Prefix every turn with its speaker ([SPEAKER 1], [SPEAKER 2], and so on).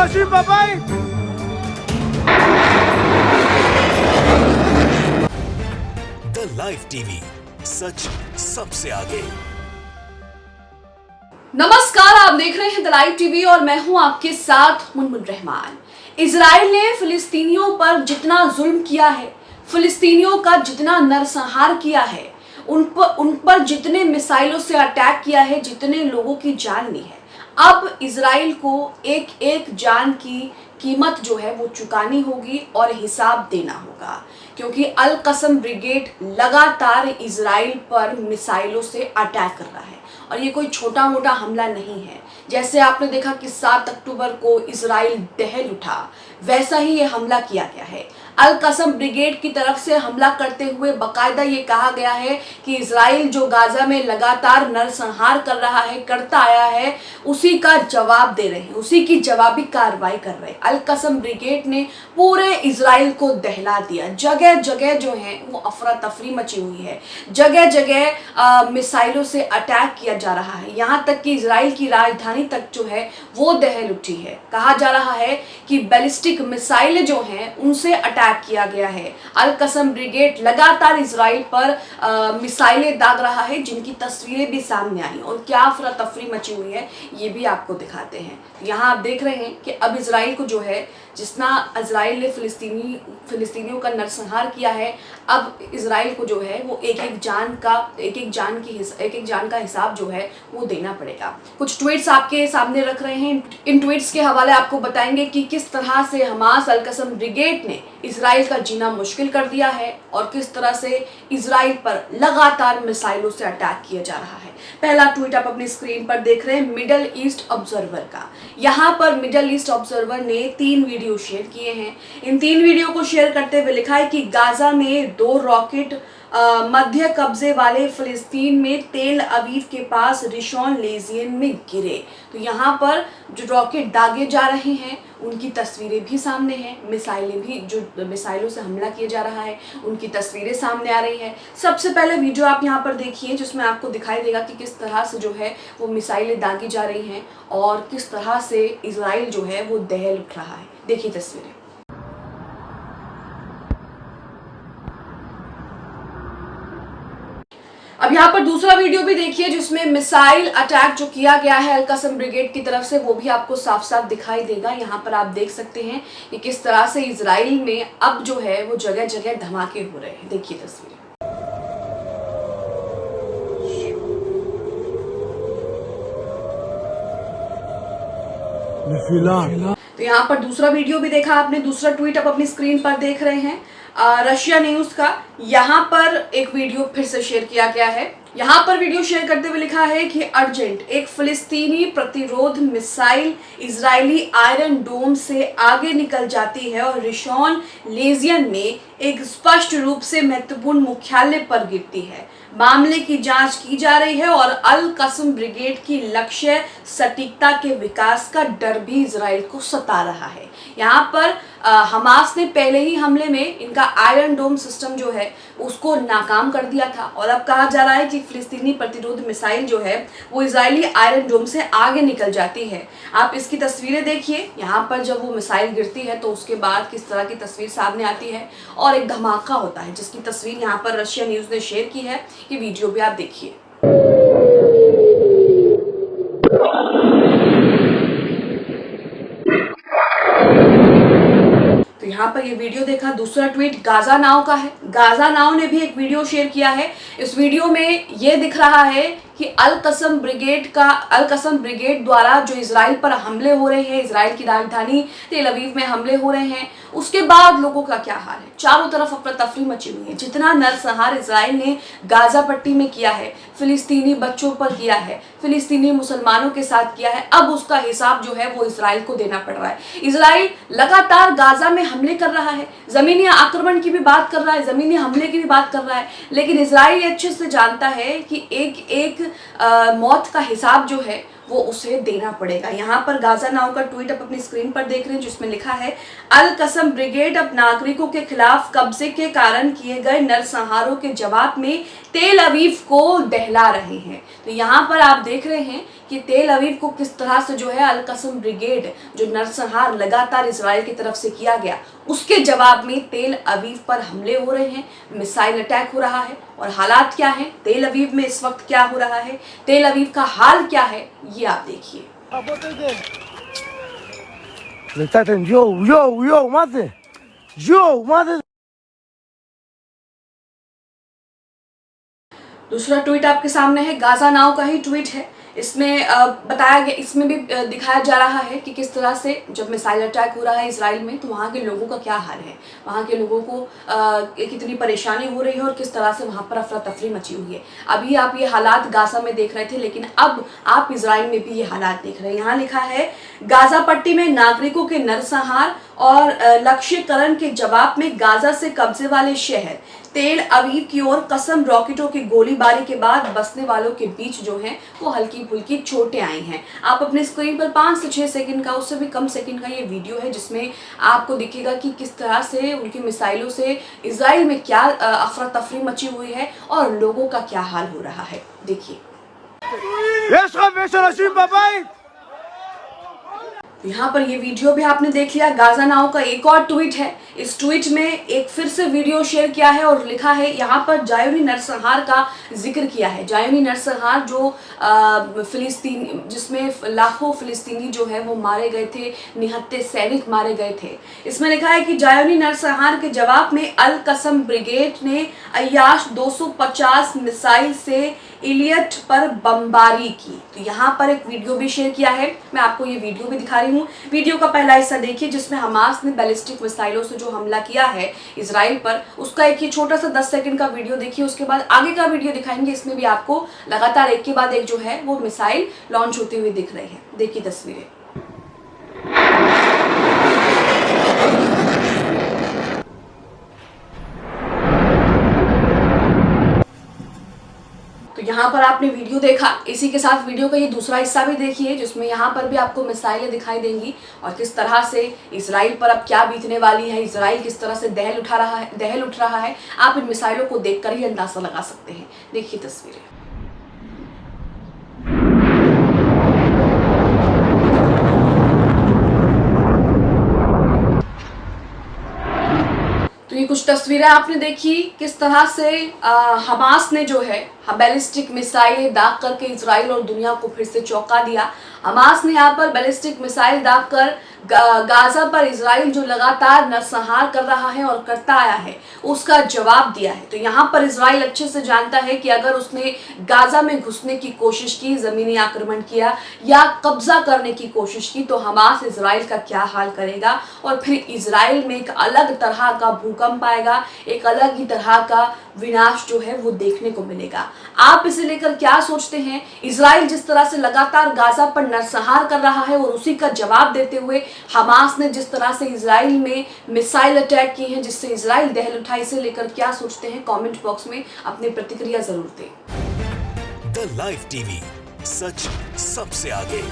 [SPEAKER 1] Rashid Babai.
[SPEAKER 2] The live TV, सच सबसे आगे।
[SPEAKER 3] नमस्कार, आप देख रहे हैं द लाइव टीवी और मैं हूं आपके साथ मुनमुन रहमान। इजराइल ने फिलिस्तीनियों पर जितना जुल्म किया है, फिलिस्तीनियों का जितना नरसंहार किया है, उन पर जितने मिसाइलों से अटैक किया है, जितने लोगों की जान ली है, अब इजराइल को एक एक जान की कीमत जो है वो चुकानी होगी और हिसाब देना होगा, क्योंकि अल कसम ब्रिगेड लगातार इजराइल पर मिसाइलों से अटैक कर रहा है और ये कोई छोटा मोटा हमला नहीं है। जैसे आपने देखा कि 7 अक्टूबर को इजराइल दहल उठा, वैसा ही ये हमला किया गया है। अल कसम ब्रिगेड की तरफ से हमला करते हुए बाकायदा ये कहा गया है कि इजराइल जो गाजा में लगातार नरसंहार कर रहा है, करता आया है, उसी का जवाब दे रहे हैं, उसी की जवाबी कार्रवाई कर रहे हैं। अल कसम ब्रिगेड ने पूरे इजराइल को दहला दिया। जगह जगह जो है वो अफरा तफरी मची हुई है, जगह जगह मिसाइलों से अटैक किया जा रहा है, यहाँ तक कि इजराइल की राजधानी तक जो है वो दहल उठी है। कहा जा रहा है कि बैलिस्टिक मिसाइलें जो हैं उनसे अटैक किया गया है। अल कसम ब्रिगेड लगातार इजराइल पर मिसाइलें दाग रहा है, जिनकी तस्वीरें भी सामने आई और क्या अफरा तफरी मची हुई है ये भी आपको दिखाते हैं। यहाँ आप देख रहे हैं कि अब इजराइल को जो है, जितना इजराइल ने फिलिस्तीनियों का नरसंहार किया है, अब इजराइल को जो है वो एक एक जान का हिसाब जो है वो देना पड़ेगा। कुछ ट्वीट्स आपके सामने रख रहे हैं, इन ट्वीट्स के हवाले आपको बताएंगे कि किस तरह से हमास अल कसम ब्रिगेड ने इजराइल का जीना मुश्किल कर दिया है और किस तरह से इजराइल पर लगातार मिसाइलों से अटैक किया जा रहा है। पहला ट्वीट आप अपनी स्क्रीन पर देख रहे हैं मिडल ईस्ट ऑब्जर्वर का। यहाँ पर मिडल ईस्ट ऑब्जर्वर ने 3 वीडियो शेयर किए हैं। इन 3 वीडियो को शेयर करते हुए लिखा है कि गाजा में 2 रॉकेट मध्य कब्जे वाले फिलिस्तीन में तेल अवीव के पास रिशॉन लेजियन में गिरे। तो यहाँ पर जो रॉकेट दागे जा रहे हैं उनकी तस्वीरें भी सामने हैं, मिसाइलें भी, जो मिसाइलों से हमला किया जा रहा है उनकी तस्वीरें सामने आ रही है। सबसे पहले वीडियो आप यहाँ पर देखिए, जिसमें आपको दिखाई देगा कि किस तरह से जो है वो मिसाइलें दागी जा रही हैं और किस तरह से इजराइल जो है वो दहल उठ रहा है। देखिए तस्वीरें। अब यहाँ पर दूसरा वीडियो भी देखिए, जिसमें मिसाइल अटैक जो किया गया है अल कसम ब्रिगेड की तरफ से, वो भी आपको साफ साफ दिखाई देगा। यहाँ पर आप देख सकते हैं कि किस तरह से इजराइल में अब जो है वो जगह जगह धमाके हो रहे हैं। देखिए तस्वीरें। तो यहाँ पर दूसरा वीडियो भी देखा आपने, दूसरा ट्वीट आप अपनी स्क्रीन पर देख रहे हैं रशिया न्यूज का। यहाँ पर एक वीडियो फिर से शेयर किया गया है। यहाँ पर वीडियो शेयर करते हुए लिखा है कि अर्जेंट, एक फिलिस्तीनी प्रतिरोध मिसाइल इजरायली आयरन डोम से आगे निकल जाती है और रिशॉन लेजियन में एक स्पष्ट रूप से महत्वपूर्ण मुख्यालय पर गिरती है। मामले की जांच की जा रही है और अल कसम ब्रिगेड की लक्ष्य सटीकता के विकास का डर भी इजराइल को सता रहा है। यहाँ पर हमास ने पहले ही हमले में इनका आयरन डोम सिस्टम जो है उसको नाकाम कर दिया था और अब कहा जा रहा है कि फिलिस्तीनी प्रतिरोध मिसाइल जो है वो इजरायली आयरन डोम से आगे निकल जाती है। आप इसकी तस्वीरें देखिए। यहाँ पर जब वो मिसाइल गिरती है तो उसके बाद किस तरह की तस्वीर सामने आती है और एक धमाका होता है, जिसकी तस्वीर यहाँ पर रशिया न्यूज ने शेयर की है। ये वीडियो भी आप देखिए। तो यहाँ पर ये वीडियो देखा। दूसरा ट्वीट गाजा नाउ का है। गाजा नाउ ने भी एक वीडियो शेयर किया है। इस वीडियो में ये दिख रहा है कि अल कसम ब्रिगेड द्वारा जो इजराइल पर हमले हो रहे हैं, इजराइल की राजधानी तेल अवीव में हमले हो रहे हैं, उसके बाद लोगों का क्या हाल है। चारों तरफ अफरा तफरी मची हुई है। जितना नरसंहार इजराइल ने गाजा पट्टी में किया है, फिलिस्तीनी बच्चों पर किया है, फिलिस्तीनी मुसलमानों के साथ किया है, अब उसका हिसाब जो है वो इजराइल को देना पड़ रहा है। इजराइल लगातार गाजा में हमले कर रहा है, जमीनी आक्रमण की भी बात कर रहा है, जमीनी हमले की भी बात कर रहा है, लेकिन इजराइल अच्छे से जानता है कि एक एक मौत का हिसाब जो है वो उसे देना पड़ेगा। यहाँ पर गाजा नाउ का ट्वीट आप अपनी स्क्रीन पर देख रहे हैं, जिसमें लिखा है अल कसम ब्रिगेड अब नागरिकों के खिलाफ कब्जे के कारण किए गए नरसंहारों के जवाब में तेल अवीव को दहला रहे हैं। तो यहाँ पर आप देख रहे हैं कि तेल अवीव को किस तरह से जो है अल कसम ब्रिगेड जो नरसंहार लगातार इजराइल की तरफ से किया गया, उसके जवाब में तेल अवीव पर हमले हो रहे हैं, मिसाइल अटैक हो रहा है। और हालात क्या है, तेल अवीव में इस वक्त क्या हो रहा है, तेल अवीव का हाल क्या है, ये आप देखिए। दूसरा ट्वीट आपके सामने है, गाजा नाउ का ही ट्वीट है। इसमें बताया गया, इसमें भी दिखाया जा रहा है कि किस तरह से जब मिसाइल अटैक हो रहा है इसराइल में तो वहाँ के लोगों का क्या हाल है, वहाँ के लोगों को कितनी परेशानी हो रही है और किस तरह से वहाँ पर अफरा तफरी मची हुई है। अभी आप ये हालात गाजा में देख रहे थे, लेकिन अब आप इसराइल में भी ये हालात देख रहे हैं। यहाँ लिखा है, गाजा पट्टी में नागरिकों के नरसंहार और लक्ष्यकरण के जवाब में गाजा से कब्जे वाले शहर तेल अवीव की ओर कसम रॉकेटों की गोलीबारी के बाद बसने वालों के बीच जो है वो हल्की फुल्की चोटें आई हैं। आप अपने स्क्रीन पर 5 से 6 सेकंड का, उससे भी कम सेकंड का ये वीडियो है जिसमें आपको दिखेगा कि किस तरह से उनकी मिसाइलों से इजराइल में क्या अफरा तफरी मची हुई है और लोगों का क्या हाल हो रहा है। देखिए, यहाँ पर ये वीडियो भी आपने देख लिया। गाजा नाउ का एक और ट्वीट है, इस ट्वीट में एक फिर से वीडियो शेयर किया है और लिखा है, यहाँ पर जायोनी नरसंहार का जिक्र किया है। जायोनी नरसंहार जो फिलिस्तीन, जिसमें लाखों फिलिस्तीनी जो है वो मारे गए थे, निहत्थे सैनिक मारे गए थे। इसमें लिखा है कि जायोनी नरसंहार के जवाब में अल कसम ब्रिगेड ने अय्याश 250 मिसाइल से इलियट पर बमबारी की। तो यहाँ पर एक वीडियो भी शेयर किया है, मैं आपको ये वीडियो भी दिखा रही हूँ। वीडियो का पहला हिस्सा देखिए जिसमें हमास ने बैलिस्टिक मिसाइलों से जो हमला किया है इजराइल पर, उसका एक ही छोटा सा 10 सेकंड का वीडियो देखिए। उसके बाद आगे का वीडियो दिखाएंगे, इसमें भी आपको लगातार एक के बाद एक जो है वो मिसाइल लॉन्च होते हुए दिख रही है। देखिए तस्वीरें। तो यहाँ पर आपने वीडियो देखा, इसी के साथ वीडियो का ये दूसरा हिस्सा भी देखिए जिसमें यहाँ पर भी आपको मिसाइलें दिखाई देंगी और किस तरह से इजराइल पर अब क्या बीतने वाली है, इजराइल किस तरह से दहल उठ रहा है। आप इन मिसाइलों को देखकर ही अंदाजा लगा सकते हैं। देखिए तस्वीरें। तो ये कुछ तस्वीरें आपने देखी किस तरह से हमास ने जो है बैलिस्टिक मिसाइलें दाग करके इजराइल और दुनिया को फिर से चौंका दिया। हमास ने यहाँ पर बैलिस्टिक मिसाइल दाग कर गाजा पर इजराइल जो लगातार नरसंहार कर रहा है और करता आया है उसका जवाब दिया है। तो यहाँ पर इजराइल अच्छे से जानता है कि अगर उसने गाजा में घुसने की कोशिश की, जमीनी आक्रमण किया या कब्जा करने की कोशिश की तो हमास इजराइल का क्या हाल करेगा और फिर इजराइल में एक अलग तरह का भूकंप आएगा, एक अलग ही तरह का विनाश जो है वो देखने को मिलेगा। आप इसे लेकर क्या सोचते हैं? इजराइल जिस तरह से लगातार गाजा पर नरसंहार कर रहा है और उसी का जवाब देते हुए हमास ने जिस तरह से इजराइल में मिसाइल अटैक किए हैं जिससे इजराइल दहल उठा, इसे लेकर क्या सोचते हैं? कमेंट बॉक्स में अपनी प्रतिक्रिया जरूर दें।
[SPEAKER 2] द लाइव टीवी, सच सबसे आगे।